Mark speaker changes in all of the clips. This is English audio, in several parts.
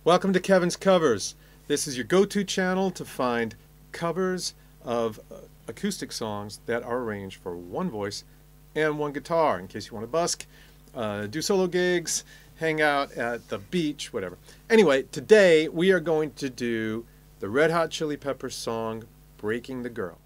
Speaker 1: Welcome to Kevin's Covers. This is your go-to channel to find covers of acoustic songs that are arranged for one voice and one guitar, in case you want to busk, do solo gigs, hang out at the beach, whatever. Anyway, today we are going to do the Red Hot Chili Peppers song, Breaking the Girl.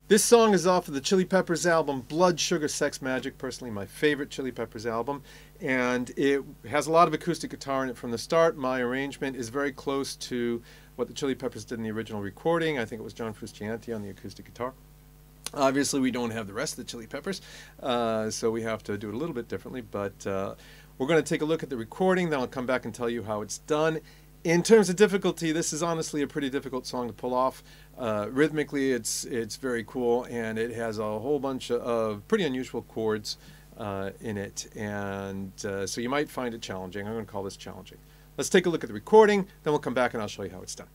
Speaker 1: This song is off of the Chili Peppers album Blood Sugar Sex Magik, personally my favorite Chili Peppers album, and it has a lot of acoustic guitar in it from the start. My arrangement is very close to what the Chili Peppers did in the original recording. I think it was John Frusciante on the acoustic guitar. Obviously we don't have the rest of the Chili Peppers, so we have to do it a little bit differently, but we're going to take a look at the recording, then I'll come back and tell you how it's done. In terms of difficulty, this is honestly a pretty difficult song to pull off. Rhythmically, it's very cool, and it has a whole bunch of pretty unusual chords in it, and so you might find it challenging. I'm going to call this challenging. Let's take a look at the recording, then we'll come back and I'll show you how it's done.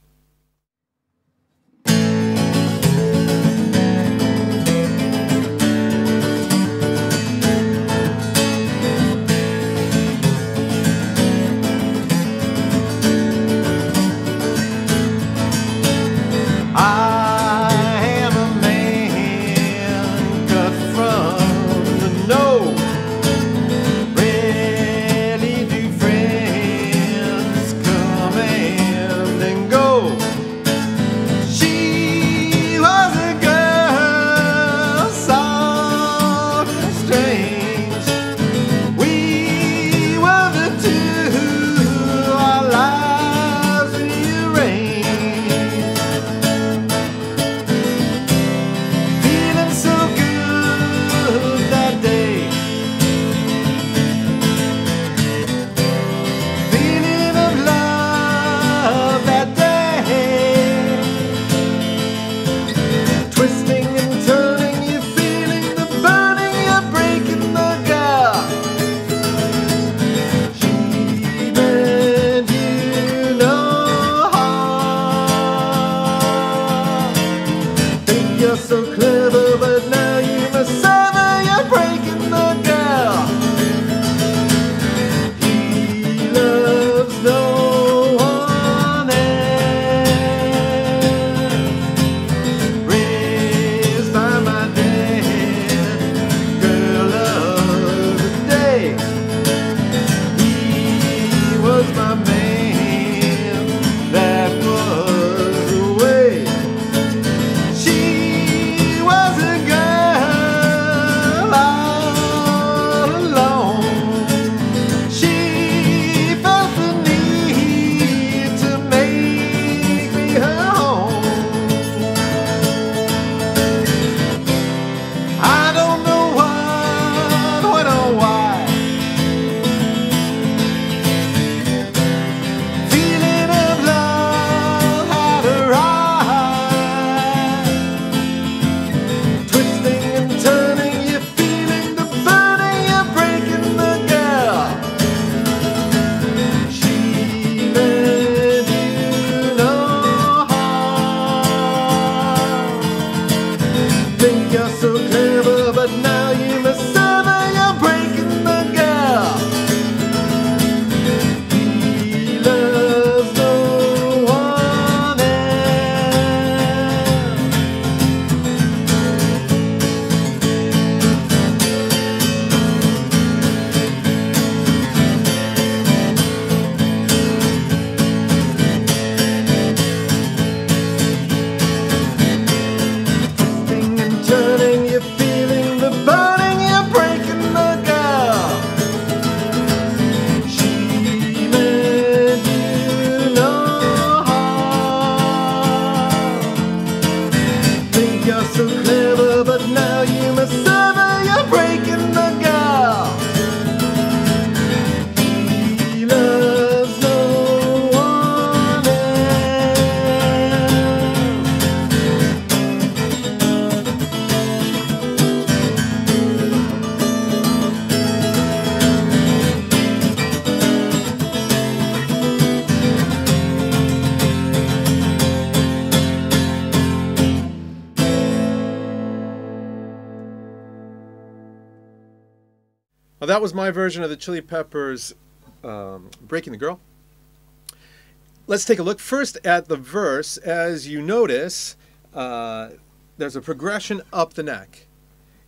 Speaker 1: You're so clever, but now you must suffer. You're breaking the girl. He loves no one else. Raised by my dad, girl of the day. He was my man. That was the way. Well, that was my version of the Chili Peppers' Breaking the Girl. Let's take a look first at the verse. As you notice, there's a progression up the neck.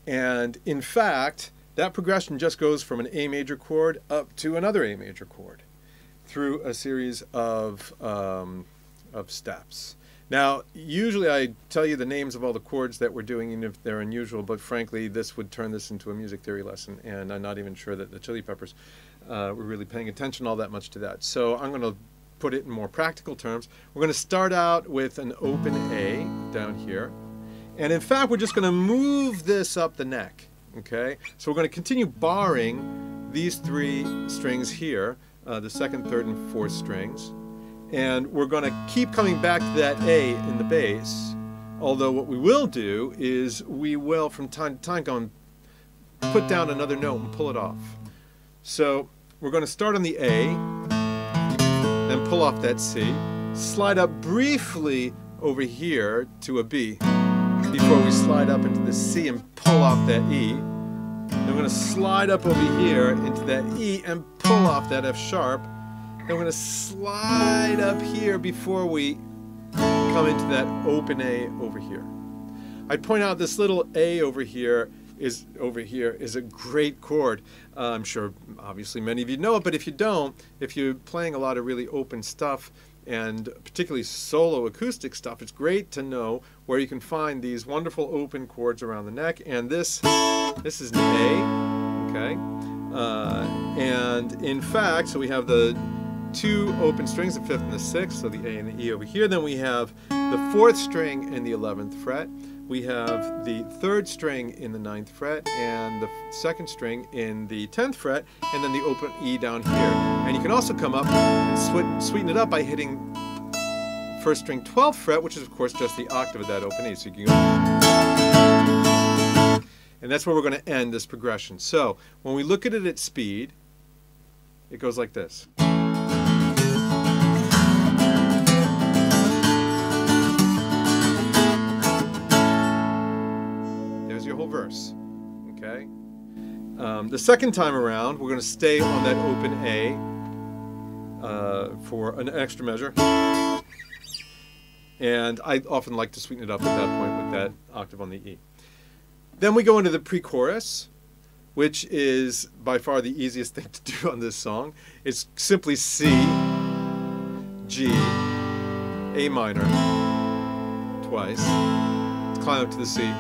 Speaker 1: And in fact, that progression just goes from an A major chord up to another A major chord through a series of steps. Now, usually I tell you the names of all the chords that we're doing, even if they're unusual, but frankly, this would turn this into a music theory lesson, and I'm not even sure that the Chili Peppers were really paying attention all that much to that. So I'm going to put it in more practical terms. We're going to start out with an open A down here, and in fact, we're just going to move this up the neck, okay? So we're going to continue barring these three strings here, the second, third, and fourth strings. And we're going to keep coming back to that A in the bass, although what we will do is we will from time to time go and put down another note and pull it off. So we're going to start on the A, then pull off that C, slide up briefly over here to a B before we slide up into the C and pull off that E. Then we're going to slide up over here into that E and pull off that F sharp. Then we're going to slide up here before we come into that open A over here. I'd point out this little A over here is a great chord. I'm sure obviously many of you know it, but if you don't, if you're playing a lot of really open stuff and particularly solo acoustic stuff, it's great to know where you can find these wonderful open chords around the neck. And this is an A, okay? And in fact, so we have the two open strings, the fifth and the sixth, so the A and the E over here. Then we have the fourth string in the 11th fret. We have the third string in the 9th fret and the second string in the 10th fret, and then the open E down here. And you can also come up and sweeten it up by hitting first string 12th fret, which is of course just the octave of that open E. So you can go, and that's where we're going to end this progression. So when we look at it at speed, it goes like this. Your whole verse, okay? The second time around, we're going to stay on that open A for an extra measure, and I often like to sweeten it up at that point with that octave on the E. Then we go into the pre-chorus, which is by far the easiest thing to do on this song. It's simply C, G, A minor, twice, let's climb up to the C,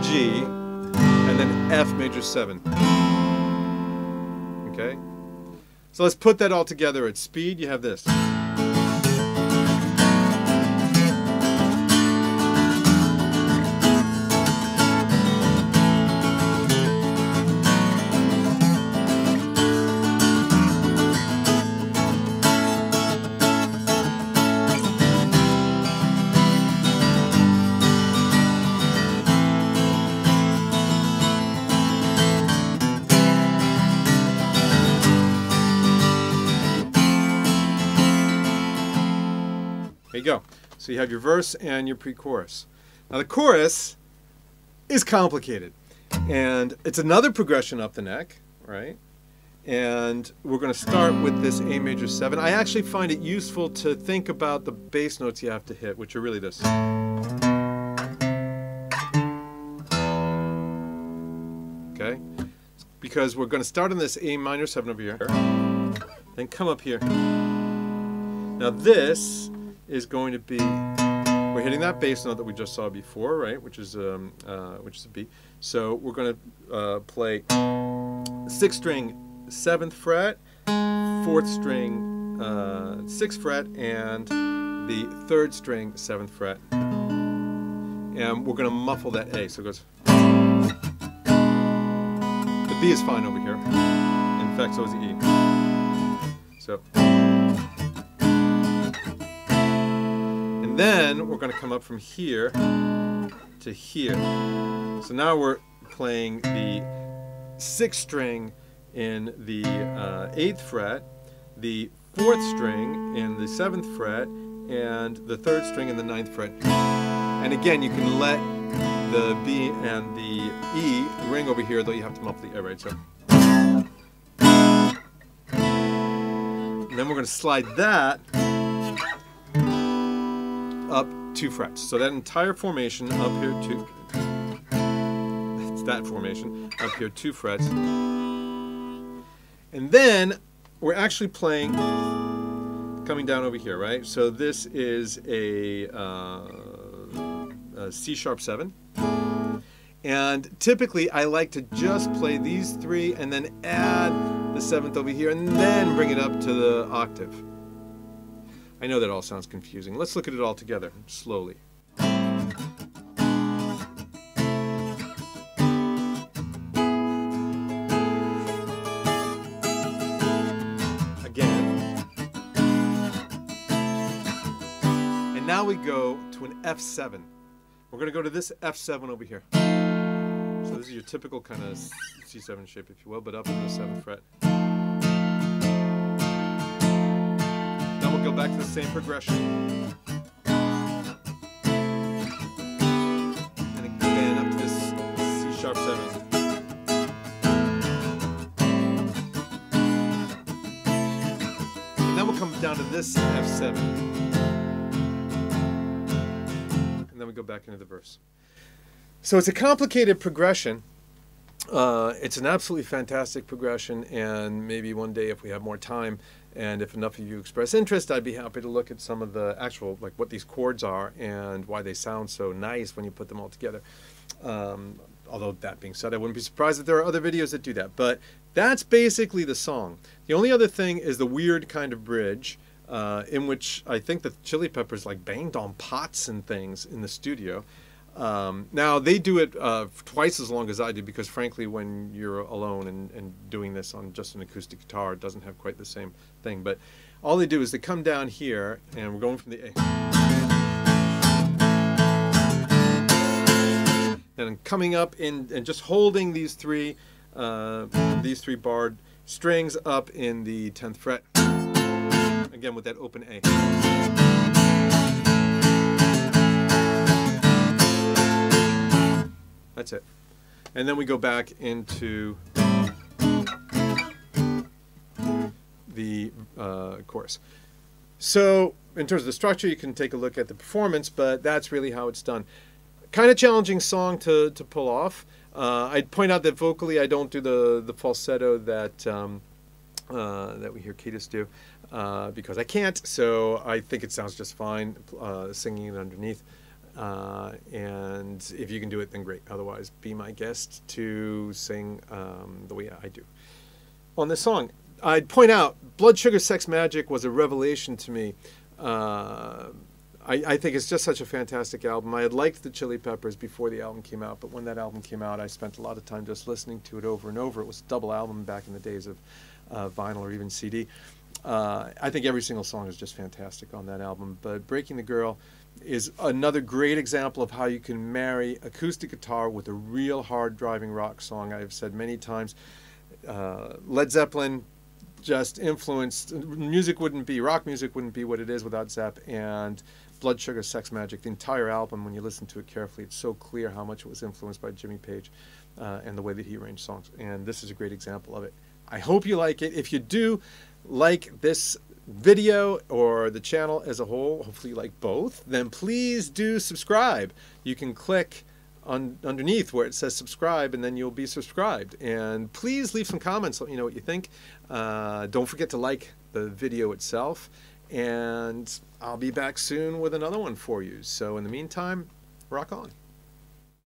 Speaker 1: G, and then F major 7. Okay? So let's put that all together at speed. You have this. There you go. So you have your verse and your pre-chorus. Now the chorus is complicated, and it's another progression up the neck, right? And we're going to start with this A major 7. I actually find it useful to think about the bass notes you have to hit, which are really this. Okay? Because we're going to start on this A minor 7 over here, then come up here. Now this is going to be, we're hitting that bass note that we just saw before, right? Which is a B. So we're going to play 6th string 7th fret, 4th string 6th fret, and the 3rd string 7th fret. And we're going to muffle that A, so it goes. The B is fine over here. In fact, so is the E. So. And then we're going to come up from here to here. So now we're playing the 6th string in the 8th fret, the 4th string in the 7th fret, and the 3rd string in the 9th fret. And again, you can let the B and the E ring over here, though you have to muffle the A, right? So. then we're going to slide that up 2 frets. So that entire formation up here, it's that formation, up here 2 frets. And then we're actually playing, coming down over here, right? So this is a C sharp 7. And typically I like to just play these 3 and then add the 7th over here and then bring it up to the octave. I know that all sounds confusing. Let's look at it all together slowly. Again. And now we go to an F7. We're going to go to this F7 over here. So this is your typical kind of C7 shape, if you will, but up in the 7th fret. Now we'll go back to the same progression. And again up to this C sharp 7. And then we'll come down to this F7. And then we go back into the verse. So it's a complicated progression. It's an absolutely fantastic progression, and maybe one day if we have more time and if enough of you express interest, I'd be happy to look at some of the actual, like what these chords are and why they sound so nice when you put them all together. Although that being said, I wouldn't be surprised if there are other videos that do that. But that's basically the song. The only other thing is the weird kind of bridge in which I think the Chili Peppers like banged on pots and things in the studio. Now they do it twice as long as I do, because frankly when you're alone and doing this on just an acoustic guitar, it doesn't have quite the same thing. But all they do is they come down here and we're going from the A. And coming up in and just holding these three barred strings up in the 10th fret. Again with that open A. That's it. And then we go back into the chorus. So in terms of the structure, you can take a look at the performance, but that's really how it's done. Kind of challenging song to pull off. I'd point out that vocally I don't do the falsetto that that we hear Ketis do because I can't, so I think it sounds just fine singing it underneath. And if you can do it, then great. Otherwise, be my guest to sing the way I do on this song. I'd point out, Blood Sugar Sex Magik was a revelation to me. I think it's just such a fantastic album. I had liked the Chili Peppers before the album came out, but when that album came out, I spent a lot of time just listening to it over and over. It was a double album back in the days of vinyl or even CD. I think every single song is just fantastic on that album, but Breaking the Girl is another great example of how you can marry acoustic guitar with a real hard driving rock song. I've said many times, Led Zeppelin just influenced, rock music wouldn't be what it is without Zepp, and Blood Sugar Sex Magik, the entire album, when you listen to it carefully, it's so clear how much it was influenced by Jimmy Page and the way that he arranged songs, and this is a great example of it. I hope you like it. If you do like this video or the channel as a whole, hopefully you like both, then please do subscribe. You can click underneath where it says subscribe and then you'll be subscribed. And please leave some comments, let me know what you think. Don't forget to like the video itself, and I'll be back soon with another one for you. So in the meantime, rock on.